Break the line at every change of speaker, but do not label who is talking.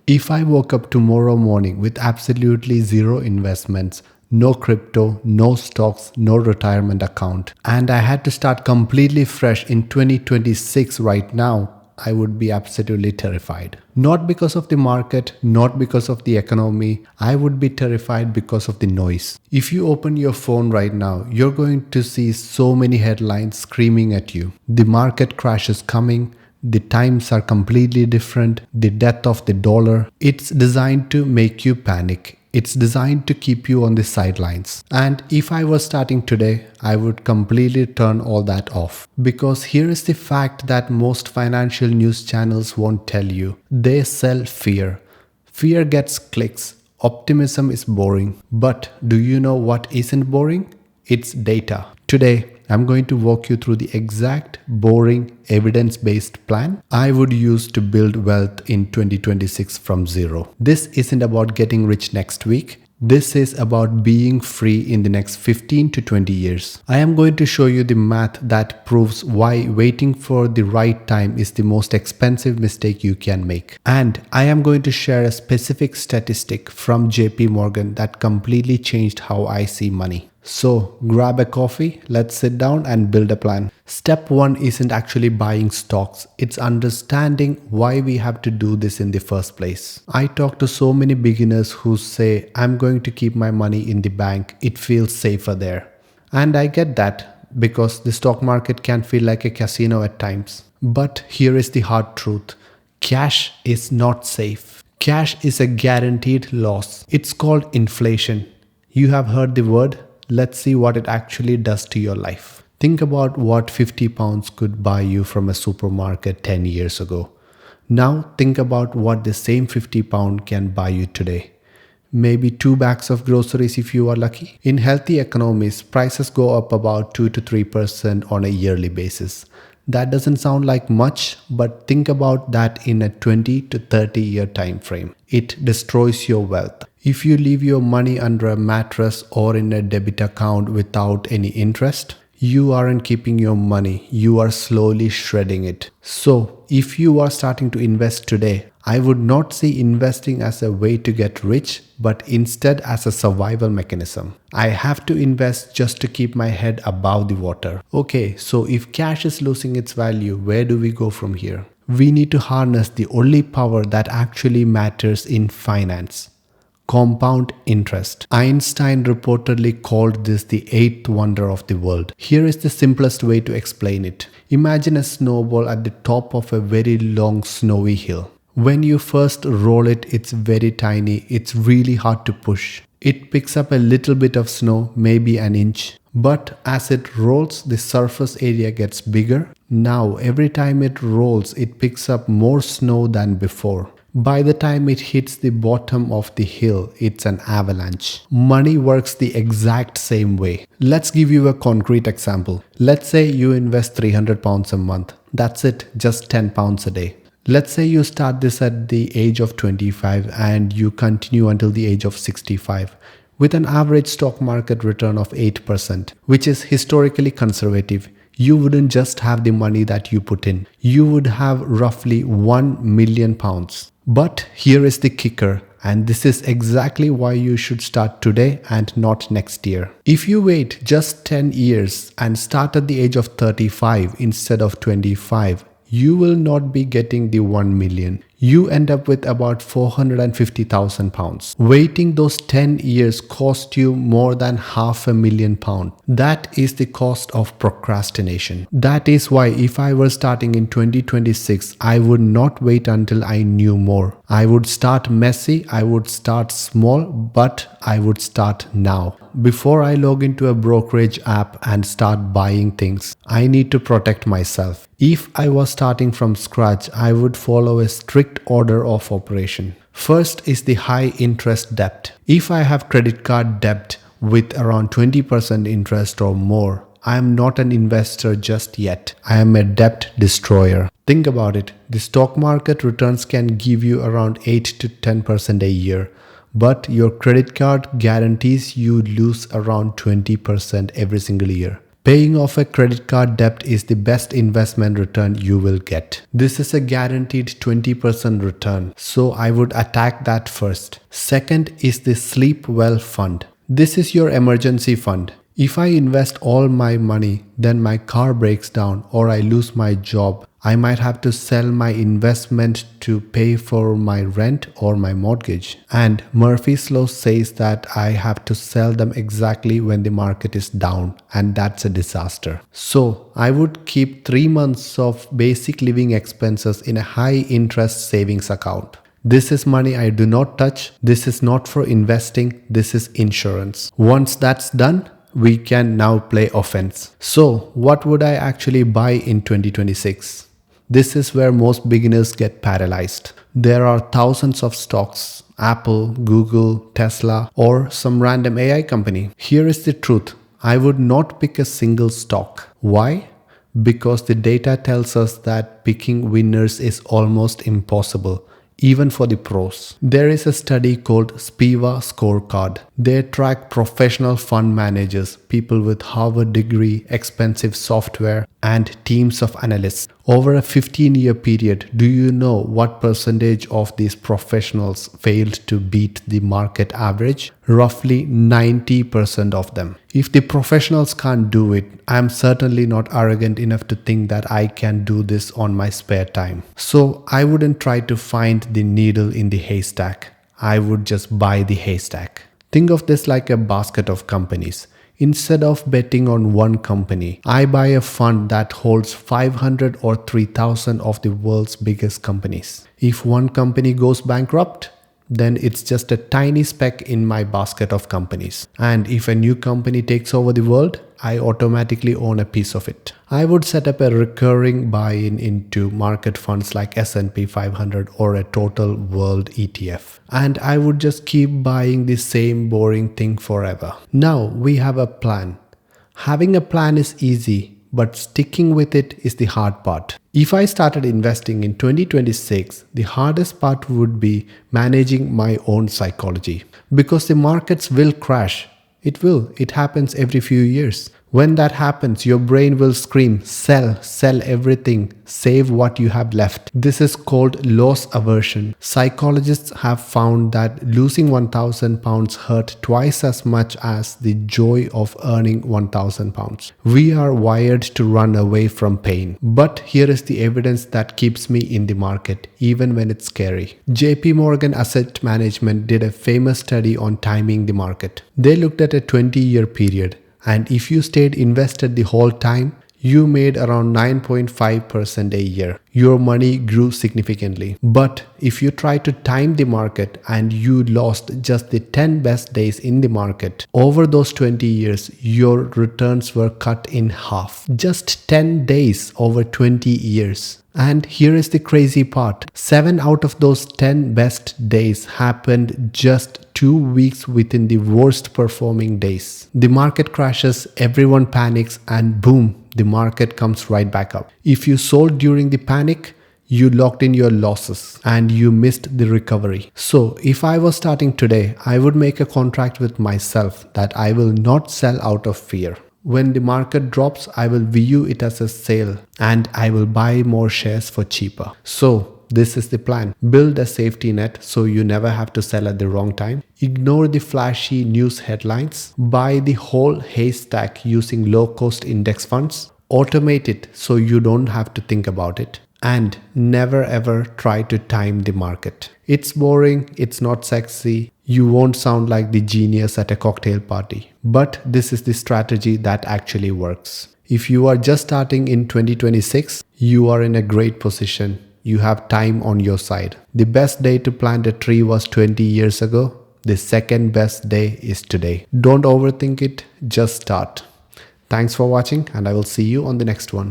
If I woke up tomorrow morning with absolutely zero investments, no crypto, no stocks, no retirement account, and I had to start completely fresh in 2026 right now, I would be absolutely terrified. Not because of the market, not because of the economy. I would be terrified because of the noise. If you open your phone right now, you're going to see so many headlines screaming at you. The market crash is coming. The times are completely different. The death of the dollar. It's designed to make you panic. It's designed to keep you on the sidelines. And if I was starting today, I would completely turn all that off. Because here is the fact that most financial news channels won't tell you. They sell fear. Fear gets clicks. Optimism is boring. But do you know what isn't boring? It's data. Today, I'm going to walk you through the exact, boring, evidence-based plan I would use to build wealth in 2026 from zero. This isn't about getting rich next week. This is about being free in the next 15 to 20 years. I am going to show you the math that proves why waiting for the right time is the most expensive mistake you can make. And I am going to share a specific statistic from JP Morgan that completely changed how I see money. So grab a coffee, let's sit down and build a plan. Step 1 isn't actually buying stocks, it's understanding why we have to do this in the first place. I talk to so many beginners who say, I'm going to keep my money in the bank, it feels safer there. And I get that because the stock market can feel like a casino at times. But here is the hard truth. Cash is not safe. Cash is a guaranteed loss. It's called inflation. You have heard the word. Let's see what it actually does to your life. Think about what 50 pounds could buy you from a supermarket 10 years ago. Now think about what the same 50 pound can buy you today. Maybe 2 bags of groceries if you are lucky. In healthy economies, prices go up about 2 to 3% on a yearly basis. That doesn't sound like much, but think about that in a 20 to 30 year time frame. It destroys your wealth. If you leave your money under a mattress or in a debit account without any interest, you aren't keeping your money, you are slowly shredding it. So, if you are starting to invest today, I would not see investing as a way to get rich, but instead as a survival mechanism. I have to invest just to keep my head above the water. Okay, so if cash is losing its value, where do we go from here? We need to harness the only power that actually matters in finance. Compound interest. Einstein reportedly called this the eighth wonder of the world. Here is the simplest way to explain it. Imagine a snowball at the top of a very long snowy hill. When you first roll it, it's very tiny, it's really hard to push. It picks up a little bit of snow, maybe an inch. But as it rolls, the surface area gets bigger. Now, every time it rolls, it picks up more snow than before. By the time it hits the bottom of the hill, it's an avalanche. Money works the exact same way. Let's give you a concrete example. Let's say you invest 300 pounds a month. That's it, just 10 pounds a day. Let's say you start this at the age of 25 and you continue until the age of 65 with an average stock market return of 8%, which is historically conservative. You wouldn't just have the money that you put in. You would have roughly 1 million pounds. But here is the kicker, and this is exactly why you should start today and not next year. If you wait just 10 years and start at the age of 35 instead of 25, you will not be getting the 1 million. You end up with about 450,000 pounds. Waiting those 10 years cost you more than £500,000. That is the cost of procrastination. That is why if I were starting in 2026, I would not wait until I knew more. I would start messy, I would start small, but I would start now. Before I log into a brokerage app and start buying things, I need to protect myself. If I was starting from scratch, I would follow a strict order of operation. First is the high interest debt. If I have credit card debt with around 20% interest or more, I am not an investor just yet. I am a debt destroyer. Think about it. The stock market returns can give you around 8 to 10% a year. But your credit card guarantees you lose around 20% every single year. Paying off a credit card debt is the best investment return you will get. This is a guaranteed 20% return, so I would attack that first. Second is the Sleep Well Fund. This is your emergency fund. If I invest all my money, then my car breaks down or I lose my job, I might have to sell my investment to pay for my rent or my mortgage. And Murphy's Law says that I have to sell them exactly when the market is down, and that's a disaster. So I would keep 3 months of basic living expenses in a high interest savings account. This is money I do not touch. This is not for investing. This is insurance. Once that's done, we can now play offense. So what would I actually buy in 2026? This is where most beginners get paralyzed. There are thousands of stocks, Apple, Google, Tesla, or some random AI company. Here is the truth. I would not pick a single stock. Why? Because the data tells us that picking winners is almost impossible, even for the pros. There is a study called Spiva Scorecard. They track professional fund managers, people with Harvard degree, expensive software, and teams of analysts. Over a 15-year period, do you know what percentage of these professionals failed to beat the market average? Roughly 90% of them. If the professionals can't do it, I'm certainly not arrogant enough to think that I can do this on my spare time. So I wouldn't try to find the needle in the haystack. I would just buy the haystack. Think of this like a basket of companies. Instead of betting on one company, I buy a fund that holds 500 or 3,000 of the world's biggest companies. If one company goes bankrupt, then it's just a tiny speck in my basket of companies. And if a new company takes over the world, I automatically own a piece of it. I would set up a recurring buy-in into market funds like S&P 500 or a total world ETF. And I would just keep buying the same boring thing forever. Now we have a plan. Having a plan is easy, but sticking with it is the hard part. If I started investing in 2026, the hardest part would be managing my own psychology. Because the markets will crash. It will. It happens every few years. When that happens, your brain will scream, sell everything, save what you have left. This is called loss aversion. Psychologists have found that losing 1,000 pounds hurt twice as much as the joy of earning 1,000 pounds. We are wired to run away from pain. But here is the evidence that keeps me in the market, even when it's scary. JP Morgan Asset Management did a famous study on timing the market. They looked at a 20-year period. And if you stayed invested the whole time, you made around 9.5% a year. Your money grew significantly. But if you try to time the market and you lost just the 10 best days in the market, over those 20 years, your returns were cut in half. Just 10 days over 20 years. And here is the crazy part. 7 out of those 10 best days happened just 2 weeks within the worst performing days. The market crashes, everyone panics, and boom, the market comes right back up. If you sold during the panic, you locked in your losses and you missed the recovery. So if I was starting today, I would make a contract with myself that I will not sell out of fear. When the market drops, I will view it as a sale and I will buy more shares for cheaper. So this is the plan. Build a safety net so you never have to sell at the wrong time. Ignore the flashy news headlines. Buy the whole haystack using low-cost index funds. Automate it so you don't have to think about it. And never ever try to time the market. It's boring, it's not sexy, you won't sound like the genius at a cocktail party. But this is the strategy that actually works. If you are just starting in 2026, you are in a great position. You have time on your side. The best day to plant a tree was 20 years ago. The second best day is today. Don't overthink it, just start. Thanks for watching and I will see you on the next one.